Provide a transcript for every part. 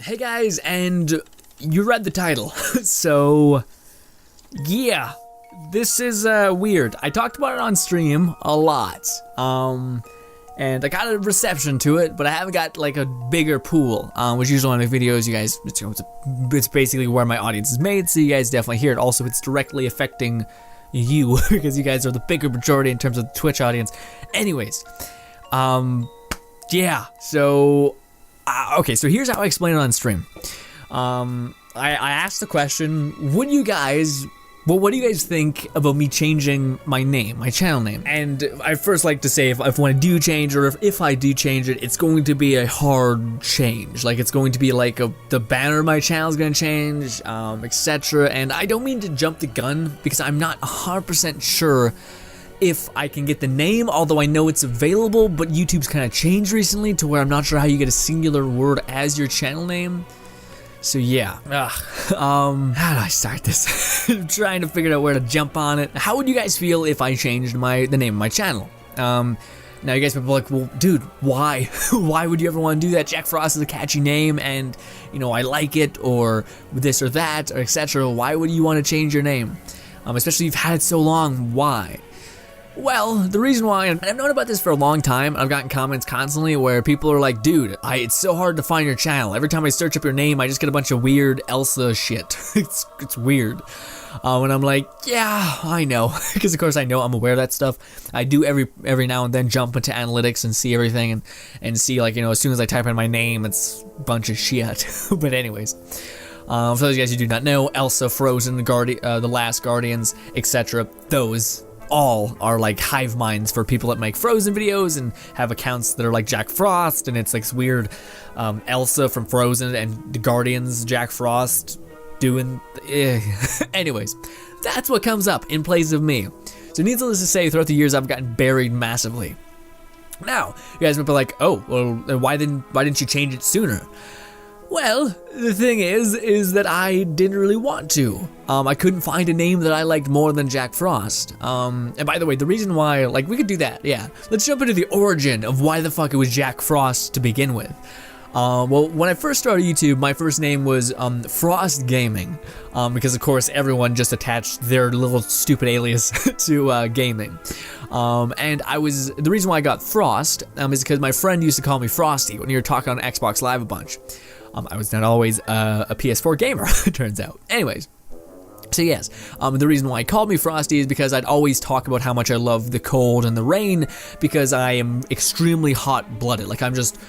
Hey guys, and you read the title, so yeah, this is weird. I talked about it on stream a lot, and I got a reception to it, but I haven't got like a bigger pool, which usually on my videos, you guys, it's basically where my audience is made, so you guys definitely hear it. Also, it's directly affecting you, because you guys are the bigger majority in terms of the Twitch audience. Anyways, yeah, so okay, so here's how I explain it on stream. I asked the question, what do you guys think about me changing my name, my channel name? And I first like to say, if when I do change, or if I do change it, it's going to be a hard change. Like, it's going to be like the banner of my channel is going to change, etc. And I don't mean to jump the gun, because I'm not 100% sure if I can get the name, although I know it's available, but YouTube's kind of changed recently to where I'm not sure how you get a singular word as your channel name. So yeah, how do I start this? I'm trying to figure out where to jump on it. How would you guys feel if I changed the name of my channel? Now you guys might be like, well, dude, why? Why would you ever want to do that? Jack Frost is a catchy name, and you know, I like it, or this or that, or etc. Why would you want to change your name? Especially if you've had it so long, why? Well, the reason why, and I've known about this for a long time, I've gotten comments constantly where people are like, dude, it's so hard to find your channel. Every time I search up your name, I just get a bunch of weird Elsa shit. It's weird. And I'm like, yeah, I know. Because of course I know, I'm aware of that stuff. I do every now and then jump into analytics and see everything and see, like, you know, as soon as I type in my name, it's a bunch of shit. But anyways. For those guys who do not know, Elsa, Frozen, The Last Guardians, etc. Those all are like hive minds for people that make Frozen videos and have accounts that are like Jack Frost, and it's like this weird Elsa from Frozen and the Guardians Jack Frost doing anyways, that's what comes up in place of me. So needless to say, throughout the years I've gotten buried massively. Now you guys might be like, oh well, why didn't you change it sooner? Well, the thing is that I didn't really want to. I couldn't find a name that I liked more than Jack Frost. And by the way, the reason why, like, we could do that, yeah. Let's jump into the origin of why the fuck it was Jack Frost to begin with. Well, when I first started YouTube, my first name was Frost Gaming, because of course everyone just attached their little stupid alias to gaming. And the reason why I got Frost is because my friend used to call me Frosty when you were talking on Xbox Live a bunch. I was not always a PS4 gamer, it turns out. Anyways, so yes, the reason why he called me Frosty is because I'd always talk about how much I love the cold and the rain, because I am extremely hot-blooded. Like, I'm just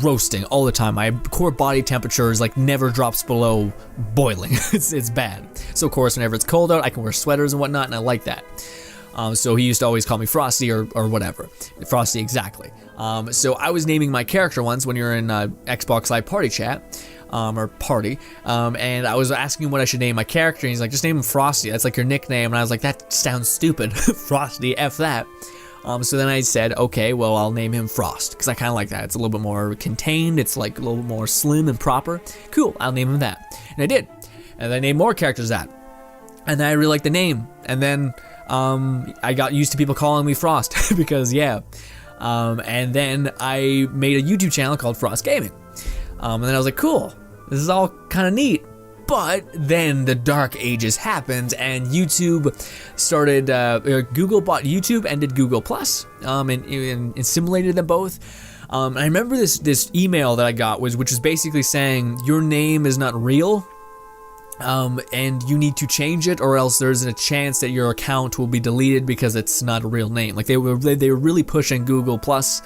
roasting all the time. My core body temperature is like never drops below boiling. It's bad. So of course, whenever it's cold out, I can wear sweaters and whatnot, and I like that. So he used to always call me Frosty or whatever. Frosty, exactly. So I was naming my character once when you're in Xbox Live Party Chat, or Party, and I was asking him what I should name my character, and he's like, just name him Frosty, that's like your nickname, and I was like, that sounds stupid, Frosty, F that. So then I said, okay, well, I'll name him Frost, because I kind of like that. It's a little bit more contained, it's like a little bit more slim and proper. Cool, I'll name him that. And I did. And I named more characters that. And then I really liked the name. And then I got used to people calling me Frost, because yeah. And then I made a YouTube channel called Frost Gaming. And then I was like, cool, this is all kind of neat. But then the dark ages happened, and YouTube started, Google bought YouTube and did Google Plus, and assimilated them both. And I remember this email that I got which was basically saying, your name is not real, and you need to change it, or else there's a chance that your account will be deleted because it's not a real name. Like, they were really pushing Google Plus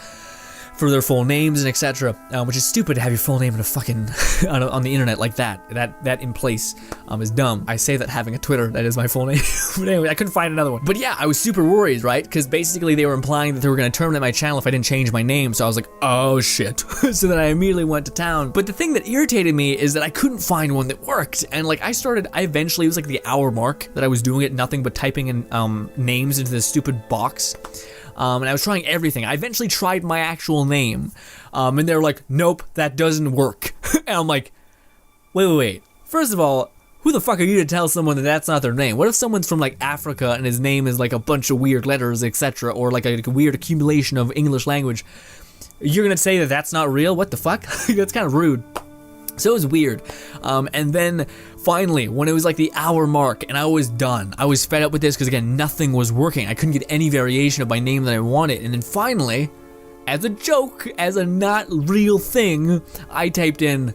for their full names and etc., which is stupid to have your full name in a fucking on the internet like that. That in place is dumb. I say that having a Twitter that is my full name. But anyway, I couldn't find another one. But yeah, I was super worried, right? Because basically they were implying that they were going to terminate my channel if I didn't change my name. So I was like, oh shit. So then I immediately went to town. But the thing that irritated me is that I couldn't find one that worked. And like, I eventually, it was like the hour mark that I was doing it, nothing but typing in names into this stupid box. And I was trying everything. I eventually tried my actual name, and they were like, nope, that doesn't work. And I'm like, wait. First of all, who the fuck are you to tell someone that that's not their name? What if someone's from like Africa and his name is like a bunch of weird letters, etc., or like a weird accumulation of English language? You're gonna say that that's not real? What the fuck? That's kind of rude. So it was weird. And then finally, when it was like the hour mark and I was done, I was fed up with this because again, nothing was working. I couldn't get any variation of my name that I wanted. And then finally, as a joke, as a not real thing, I typed in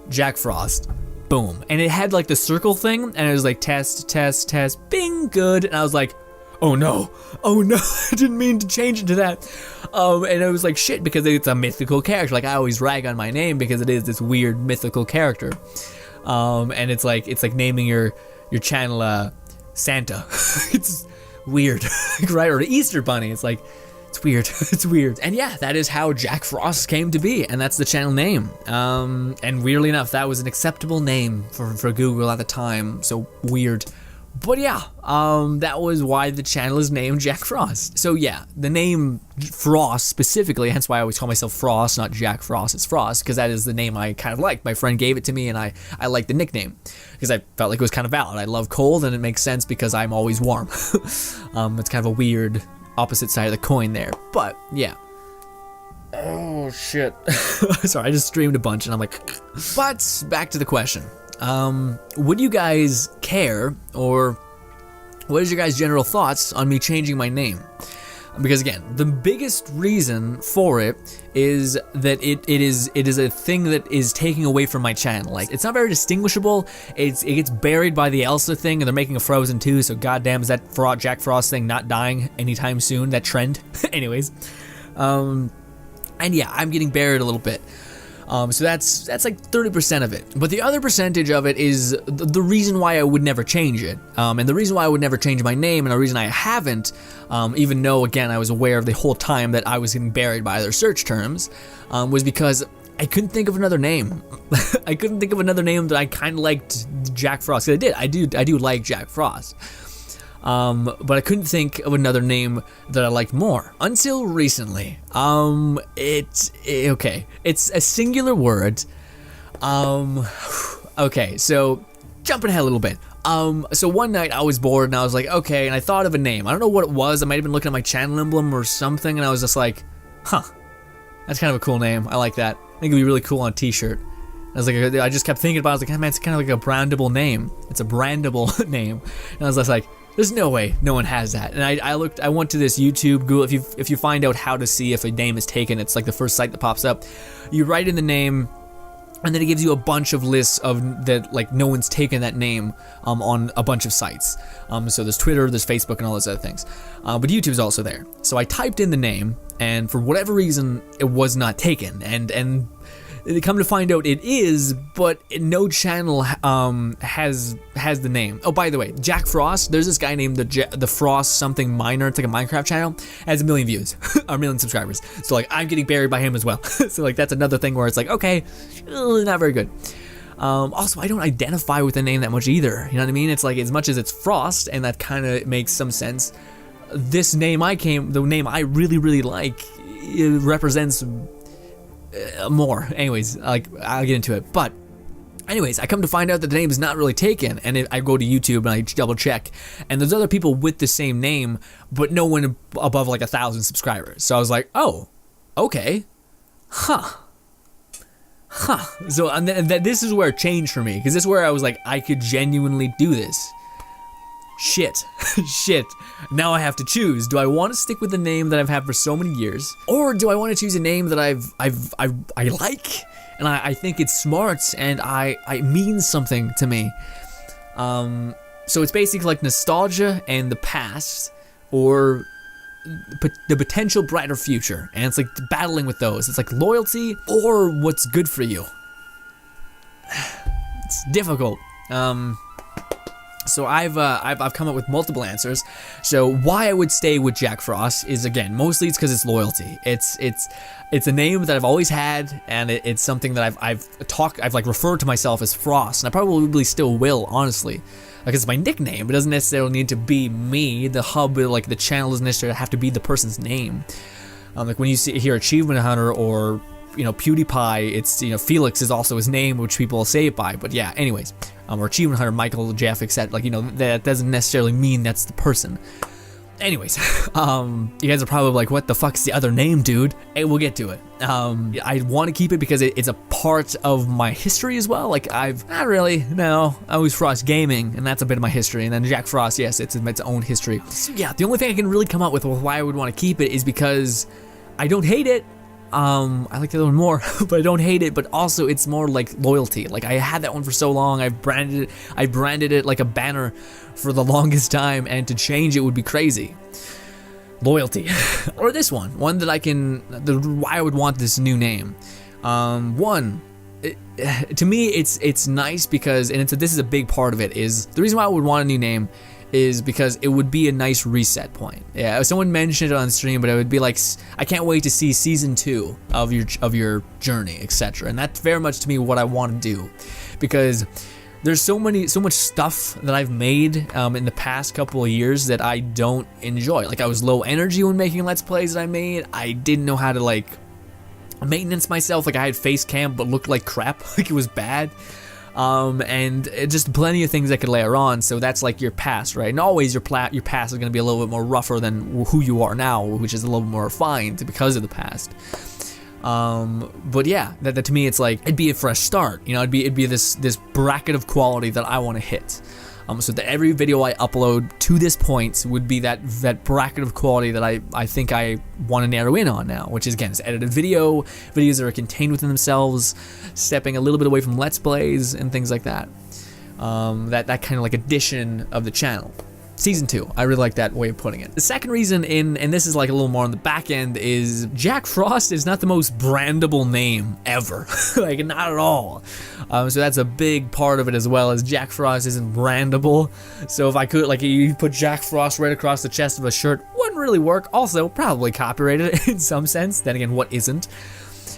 Jack Frost. Boom. And it had like the circle thing and it was like test, test, test, bing, good. And I was like, oh no, I didn't mean to change it to that. And it was like shit because it's a mythical character. Like I always rag on my name because it is this weird mythical character. And it's like naming your channel Santa. It's weird, right? Or Easter Bunny. It's like, it's weird. It's weird. And yeah, that is how Jack Frost came to be, and that's the channel name. And weirdly enough, that was an acceptable name for Google at the time. So weird. But yeah, that was why the channel is named Jack Frost. So yeah, the name Frost specifically, hence why I always call myself Frost, not Jack Frost, it's Frost, because that is the name I kind of like. My friend gave it to me and I liked the nickname because I felt like it was kind of valid. I love cold and it makes sense because I'm always warm. It's kind of a weird opposite side of the coin there, but yeah. Oh shit. Sorry, I just streamed a bunch and I'm like, but back to the question. Would you guys care, or what is your guys' general thoughts on me changing my name? Because again, the biggest reason for it is that it is a thing that is taking away from my channel. Like, it's not very distinguishable. It gets buried by the Elsa thing, and they're making a Frozen 2, so goddamn is that Jack Frost thing not dying anytime soon, that trend. Anyways, and yeah, I'm getting buried a little bit. So that's like 30% of it. But the other percentage of it is the reason why I would never change it. And the reason why I would never change my name, and the reason I haven't, even though, again, I was aware of the whole time that I was getting buried by other search terms, was because I couldn't think of another name. I couldn't think of another name that I kind of liked Jack Frost. 'Cause I do like Jack Frost. But I couldn't think of another name that I liked more until recently. Okay, it's a singular word. Okay, so jumping ahead a little bit. So one night I was bored and I was like, okay, and I thought of a name. I don't know what it was. I might have been looking at my channel emblem or something, and I was just like, huh, that's kind of a cool name. I like that. I think it'd be really cool on a t-shirt. I just kept thinking about it. I was like, man, it's kind of like a brandable name. It's a brandable name. And I was just like, there's no way no one has that. And I went to this YouTube, Google, if you find out how to see if a name is taken, it's like the first site that pops up. You write in the name, and then it gives you a bunch of lists of that, like, no one's taken that name on a bunch of sites. So there's Twitter, there's Facebook, and all those other things. But YouTube's also there. So I typed in the name, and for whatever reason, it was not taken. And come to find out it is, but no channel has the name. Oh, by the way, Jack Frost, there's this guy named the Frost something minor, it's like a Minecraft channel, has 1 million views, or 1 million subscribers. So like, I'm getting buried by him as well. So like, that's another thing where it's like, okay, not very good. Also, I don't identify with the name that much either, you know what I mean? It's like, as much as it's Frost, and that kind of makes some sense, the name I really like, it represents more. Anyways, like, I'll get into it. But anyways, I come to find out that the name is not really taken, and I go to YouTube and I double check, and there's other people with the same name, but no one above like 1,000 subscribers. So I was like, oh, okay, huh. So and this is where it changed for me, because this is where I was like, I could genuinely do this. Shit. Now I have to choose. Do I want to stick with the name that I've had for so many years, or do I want to choose a name that I like, and I think it's smart, and it means something to me. So it's basically like nostalgia and the past, or the potential brighter future, and it's like battling with those. It's like loyalty or what's good for you. It's difficult. So I've come up with multiple answers. So why I would stay with Jack Frost is, again, mostly it's because it's loyalty. It's a name that I've always had, and it's something that I've like referred to myself as Frost, and I probably still will, honestly, like, it's my nickname. It doesn't necessarily need to be me. The hub, like the channel, doesn't necessarily have to be the person's name. Like when you hear Achievement Hunter or PewDiePie, it's Felix is also his name, which people say it by. But yeah, anyways. Or Achievement Hunter, Michael Jeff, etc. Like, that doesn't necessarily mean that's the person. Anyways, you guys are probably like, what the fuck's the other name, dude? Hey, we'll get to it. I want to keep it because it's a part of my history as well. Like, not really, no. I was Frost Gaming, and that's a bit of my history. And then Jack Frost, yes, it's its own history. So yeah, the only thing I can really come up with why I would want to keep it is because I don't hate it. I like the other one more, but I don't hate it, but also it's more like loyalty. Like, I had that one for so long, I branded it like a banner for the longest time, and to change it would be crazy. Loyalty. Or this one that why I would want this new name. To me, it's nice because, and this is a big part of it, is the reason why I would want a new name is because it would be a nice reset point. Yeah, someone mentioned it on stream, but it would be like, I can't wait to see season 2 of your journey, etc. And that's very much to me what I want to do, because there's so much stuff that I've made in the past couple of years that I don't enjoy. Like, I was low energy when making Let's Plays that I made. I didn't know how to like maintenance myself. Like, I had face cam but looked like crap. Like, it was bad. And just plenty of things I could layer on. So that's like your past, right? And always your past is going to be a little bit more rougher than who you are now, which is a little bit more refined because of the past. But yeah, that to me, it's like, it'd be a fresh start. You know, it'd be this bracket of quality that I want to hit. So that every video I upload to this point would be that bracket of quality that I think I want to narrow in on now, which is, again, it's edited videos that are contained within themselves, stepping a little bit away from Let's Plays and things like that. That kind of like addition of the channel. Season 2, I really like that way of putting it. The second reason, and this is like a little more on the back end, is Jack Frost is not the most brandable name ever. Like, not at all. So that's a big part of it as well, as Jack Frost isn't brandable. So if I could, like, you put Jack Frost right across the chest of a shirt, wouldn't really work. Also, probably copyrighted in some sense. Then again, what isn't?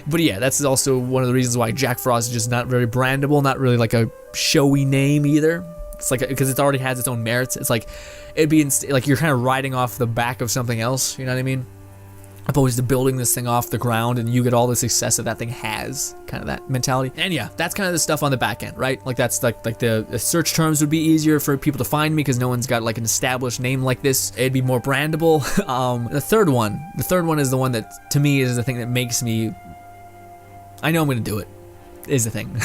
But yeah, that's also one of the reasons why Jack Frost is just not very brandable, not really like a showy name either. It's like, because it already has its own merits. It's like, it'd be like you're kind of riding off the back of something else, you know what I mean? Opposed to building this thing off the ground and you get all the success that thing has, kind of that mentality. And yeah, that's kind of the stuff on the back end, right? Like, that's like the search terms would be easier for people to find me because no one's got like an established name like this. It'd be more brandable. The third one is the one that to me is the thing that makes me, I know I'm gonna do it, is the thing.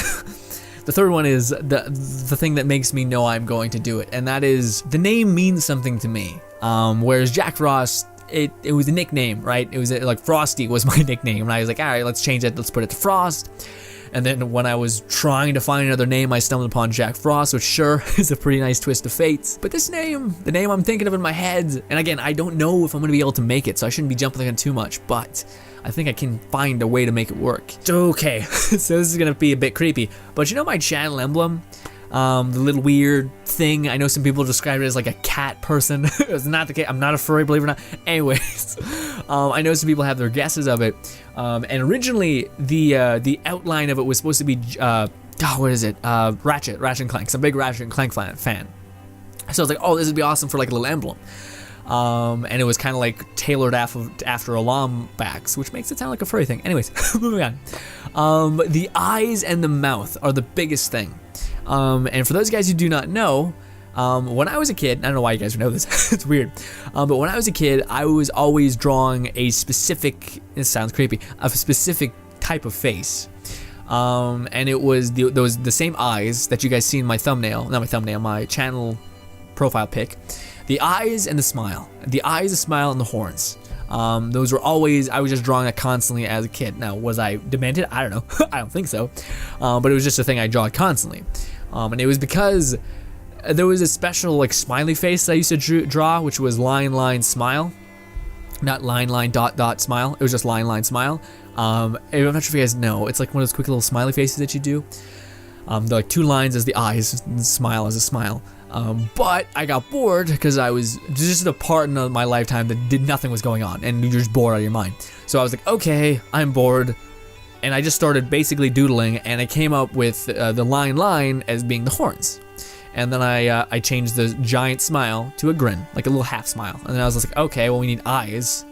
The third one is the thing that makes me know I'm going to do it, and that is, the name means something to me. Whereas Jack Frost, it was a nickname, right? It was like Frosty was my nickname, and I was like, all right, let's change it, let's put it to Frost. And then when I was trying to find another name, I stumbled upon Jack Frost, which sure is a pretty nice twist of fate. But this name, the name I'm thinking of in my head, and again, I don't know if I'm going to be able to make it, so I shouldn't be jumping the gun too much, but I think I can find a way to make it work. Okay, so this is going to be a bit creepy, but you know my channel emblem? The little weird thing. I know some people describe it as like a cat person. It's not the case. I'm not a furry, believe it or not. Anyways, I know some people have their guesses of it. And originally, the outline of it was supposed to be, what is it? Ratchet and Clank. I'm a big Ratchet and Clank fan. So I was like, oh, this would be awesome for like a little emblem. And it was kind of like tailored after alarm backs, which makes it sound like a furry thing. Anyways, moving on. The eyes and the mouth are the biggest thing. And for those guys who do not know, when I was a kid, I don't know why you guys would know this, it's weird, but when I was a kid, I was always drawing a specific, it sounds creepy, a specific type of face. And it was the same eyes that you guys see in my thumbnail, not my thumbnail, my channel profile pic. The eyes and the smile. The eyes, the smile, and the horns. Those were always, I was just drawing that constantly as a kid. Now, was I demented? I don't know. I don't think so. But it was just a thing I draw constantly. And it was because there was a special like smiley face that I used to draw, which was line, smile. Not line, dot, smile. It was just line, smile. I'm not sure if you guys know. It's like one of those quick little smiley faces that you do. They're like 2 lines as the eyes, and smile as a smile. But I got bored because I was just a part of my lifetime that nothing was going on, and you're just bored out of your mind. So I was like, okay, I'm bored, and I just started basically doodling, and I came up with the line as being the horns. And then I changed the giant smile to a grin, like a little half smile. And then I was like, okay, well, we need eyes.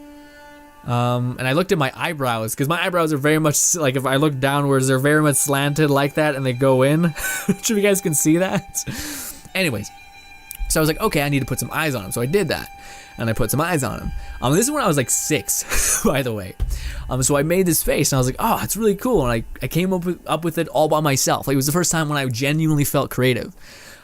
And I looked at my eyebrows, because my eyebrows are very much, like, if I look downwards, they're very much slanted like that, and they go in. I'm sure you guys can see that. Anyways, So I was like, okay, I need to put some eyes on him. So I did that, and I put some eyes on him. This is when I was like 6, by the way. So I made this face, and I was like, oh, it's really cool. And I came up with it all by myself. Like, it was the first time when I genuinely felt creative.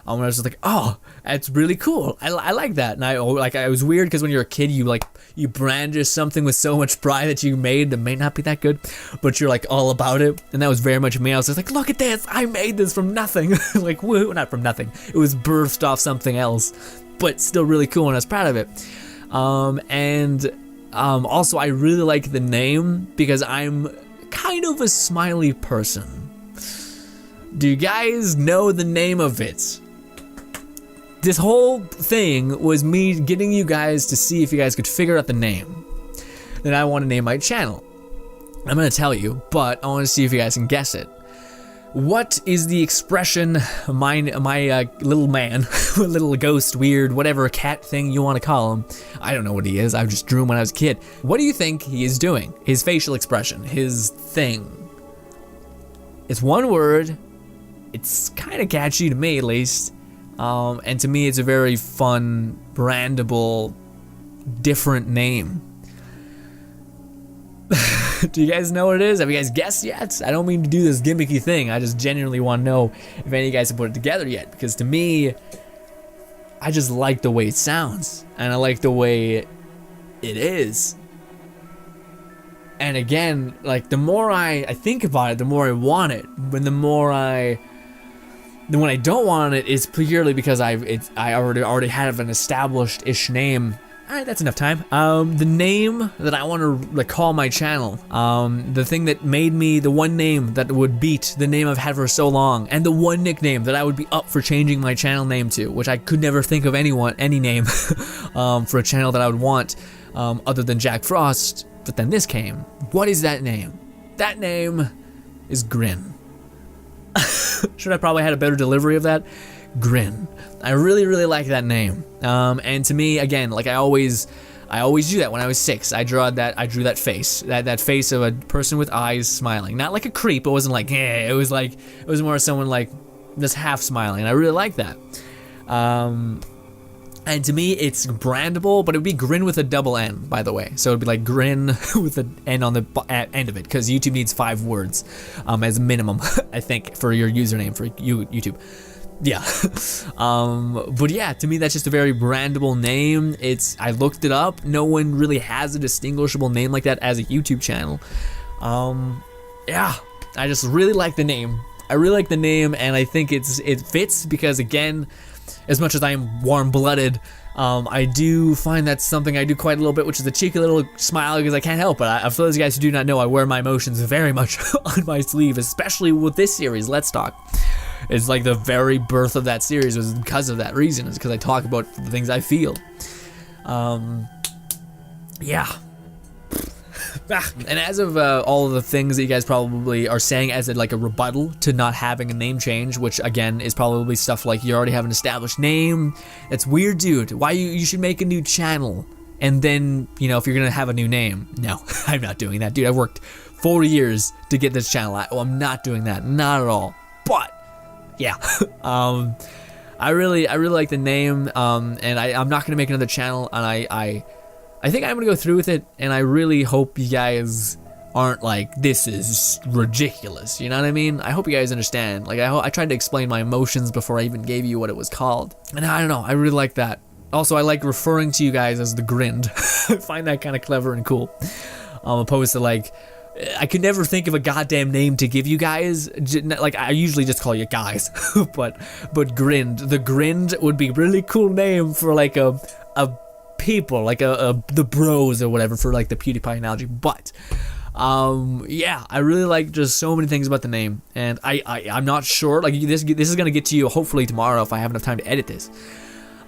When I was just like, oh, that's really cool. I like that. And I was weird because when you're a kid, you brandish something with so much pride that you made that may not be that good, but you're like all about it. And that was very much me. I was just like, look at this. I made this from nothing. Like, woo, not from nothing. It was birthed off something else, but still really cool, and I was proud of it. Also, I really like the name because I'm kind of a smiley person. Do you guys know the name of it? This whole thing was me getting you guys to see if you guys could figure out the name that I want to name my channel. I'm going to tell you, but I want to see if you guys can guess it. What is the expression my little man, little ghost, weird, whatever cat thing you want to call him? I don't know what he is. I just drew him when I was a kid. What do you think he is doing? His facial expression, his thing. It's one word. It's kind of catchy to me, at least. And to me, it's a very fun, brandable, different name. Do you guys know what it is? Have you guys guessed yet? I don't mean to do this gimmicky thing. I just genuinely want to know if any of you guys have put it together yet. Because to me, I just like the way it sounds. And I like the way it is. And again, like, the more I think about it, the more I want it. When I don't want it, it's purely because I already have an established-ish name. Alright, that's enough time. The name that I want to call my channel, the thing that made me the one name that would beat the name I've had for so long, and the one nickname that I would be up for changing my channel name to, which I could never think of any name for a channel that I would want other than Jack Frost, but then this came. What is that name? That name is Grin. Should I probably had a better delivery of that? Grin. I really, really like that name. And to me, again, like I always do that. When I was 6, I drew that face, that face of a person with eyes smiling. Not like a creep. It wasn't like, eh. It was more someone like just half smiling. I really like that. And to me, it's brandable, but it would be Grin with a double N, by the way. So it would be like Grin with an N on the end of it, because YouTube needs 5 words as minimum, I think, for your username for YouTube. Yeah. But yeah, to me, that's just a very brandable name. I looked it up. No one really has a distinguishable name like that as a YouTube channel. Yeah, I just really like the name. I really like the name, and I think it fits because, again, as much as I am warm-blooded, I do find that's something I do quite a little bit, which is a cheeky little smile because I can't help it. For those guys who do not know, I wear my emotions very much on my sleeve, especially with this series, Let's Talk. It's like the very birth of that series was because of that reason. It's because I talk about the things I feel. Yeah. And as of all of the things that you guys probably are saying as a rebuttal to not having a name change, which again is probably stuff like you already have an established name. That's weird, dude. Why you should make a new channel and then, you know, if you're gonna have a new name. No, I'm not doing that, dude. I've worked 4 years to get this channel. I'm not doing that, not at all. But yeah, I really like the name, and I'm not gonna make another channel, and I think I'm gonna go through with it, and I really hope you guys aren't like, this is ridiculous, you know what I mean? I hope you guys understand. Like, I tried to explain my emotions before I even gave you what it was called, and I don't know, I really like that. Also, I like referring to you guys as the Grind. I find that kind of clever and cool, opposed to like, I could never think of a goddamn name to give you guys. Like, I usually just call you guys, but Grind. The Grind would be a really cool name for like a people, like the bros or whatever, for like the PewDiePie analogy. But yeah, I really like just so many things about the name, and I'm not sure, like this is gonna get to you hopefully tomorrow if I have enough time to edit this.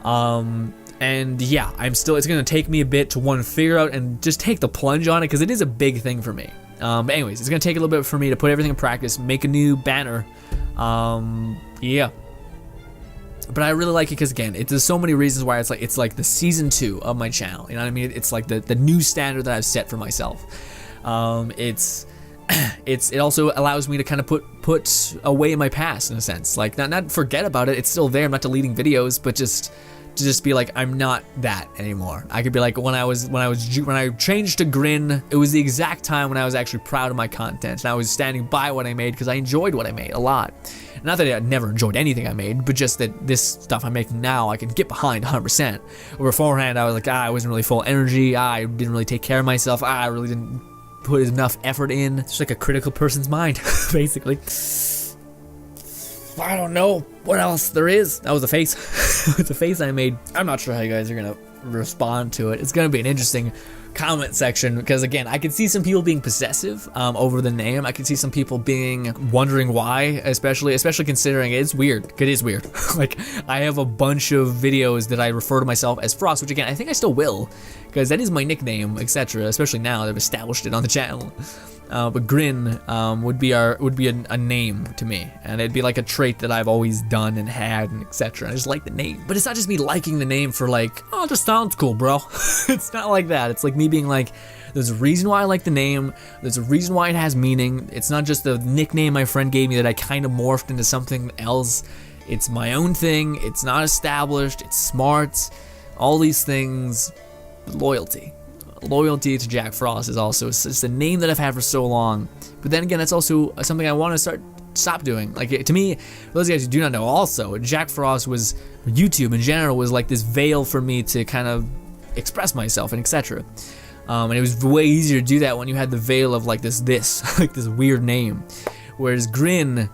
And yeah, it's gonna take me a bit to figure out and just take the plunge on it, because it is a big thing for me. But anyways, it's gonna take a little bit for me to put everything in practice, make a new banner. Yeah. But I really like it because, again, there's so many reasons why it's like the season 2 of my channel. You know what I mean? It's like the new standard that I've set for myself. It also allows me to kind of put away my past in a sense. Like, not forget about it. It's still there. I'm not deleting videos, but just to just be like, I'm not that anymore. I could be like, when I changed to Grin, it was the exact time when I was actually proud of my content, and I was standing by what I made because I enjoyed what I made a lot. Not that I never enjoyed anything I made, but just that this stuff I'm making now, I can get behind 100%. Beforehand, I was like, I wasn't really full energy, I didn't really take care of myself, I really didn't put enough effort in. It's like a critical person's mind, basically. I don't know what else there is. That was a face. It's a face I made. I'm not sure how you guys are gonna respond to it. It's gonna be an interesting comment section because, again, I could see some people being possessive over the name. I could see some people wondering why, especially considering it's weird. It is weird. Like, I have a bunch of videos that I refer to myself as Frost, which, again, I think I still will because that is my nickname, etc. Especially now that I've established it on the channel. But Grin would be a name to me, and it'd be like a trait that I've always done and had, and etc. I just like the name, but it's not just me liking the name for like, oh, it just sounds cool, bro. It's not like that. It's like me being like, there's a reason why I like the name. There's a reason why it has meaning. It's not just the nickname my friend gave me that I kind of morphed into something else. It's my own thing. It's not established. It's smart. All these things. Loyalty to Jack Frost is also it's a name that I've had for so long, but then again, that's also something I want to stop doing. Like, to me, for those guys who do not know, also Jack Frost was, YouTube in general was like this veil for me to kind of express myself and etc. And it was way easier to do that when you had the veil of like this like this weird name, whereas Grin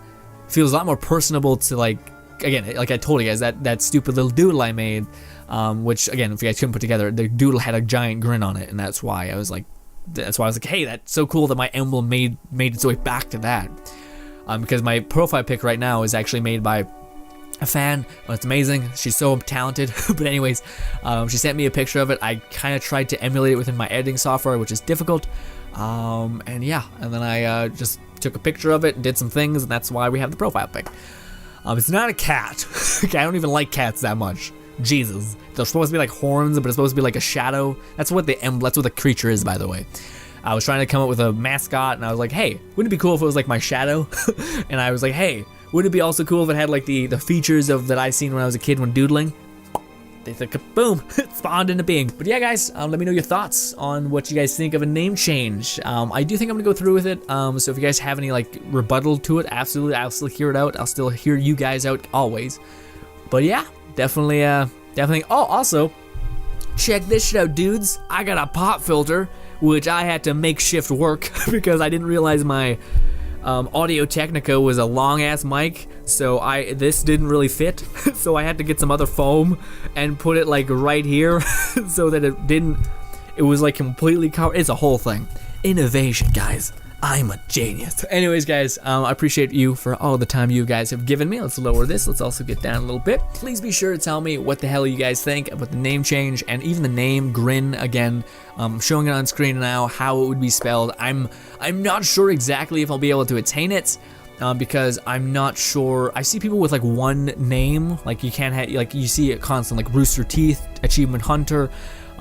feels a lot more personable to, like, again, like I told you guys, that stupid little doodle I made. Which, again, if you guys couldn't put together, the doodle had a giant grin on it, and that's why I was like, hey, that's so cool that my emblem made its way back to that. Because my profile pic right now is actually made by a fan. Well, it's amazing. She's so talented. But anyways, she sent me a picture of it. I kind of tried to emulate it within my editing software, which is difficult. And yeah, and then I just took a picture of it and did some things, and that's why we have the profile pic. It's not a cat. Okay, I don't even like cats that much. Jesus, they're supposed to be like horns, but it's supposed to be like a shadow. That's what the creature is, by the way. I was trying to come up with a mascot, and I was like, hey, wouldn't it be cool if it was like my shadow? And I was like, hey, wouldn't it be also cool if it had like the features that I seen when I was a kid when doodling? They said, boom, it spawned into being. But yeah, guys, let me know your thoughts on what you guys think of a name change. I do think I'm gonna go through with it. So if you guys have any like rebuttal to it, absolutely, I'll still hear it out. I'll still hear you guys out always. But yeah. Definitely. Oh, also, check this shit out, dudes. I got a pop filter, which I had to makeshift work because I didn't realize my Audio Technica was a long ass mic, so this didn't really fit. So I had to get some other foam and put it like right here, so that it was like completely covered. It's a whole thing. Innovation, guys. I'm a genius. Anyways, guys, I appreciate you for all the time you guys have given me. Let's lower this. Let's also get down a little bit. Please be sure to tell me what the hell you guys think about the name change and even the name Grin. Again, showing it on screen now, how it would be spelled. I'm not sure exactly if I'll be able to attain it. Because I'm not sure. I see people with like one name, like you can't have, like you see it constant, like Rooster Teeth, Achievement Hunter.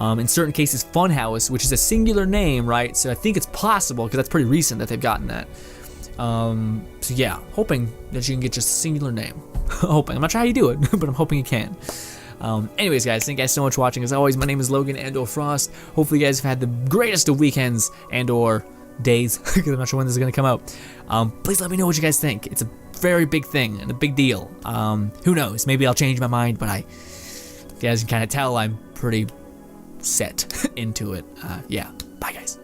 In certain cases, Funhouse, which is a singular name, right? So I think it's possible, because that's pretty recent that they've gotten that. So yeah, hoping that you can get just a singular name. Hoping. I'm not sure how you do it, but I'm hoping you can. Anyways, guys, thank you guys so much for watching. As always, my name is Logan and/or Frost. Hopefully you guys have had the greatest of weekends and/or days, because I'm not sure when this is going to come out. Please let me know what you guys think. It's a very big thing and a big deal. Who knows? Maybe I'll change my mind, but if you guys can kind of tell, I'm pretty set into it. Yeah. Bye, guys.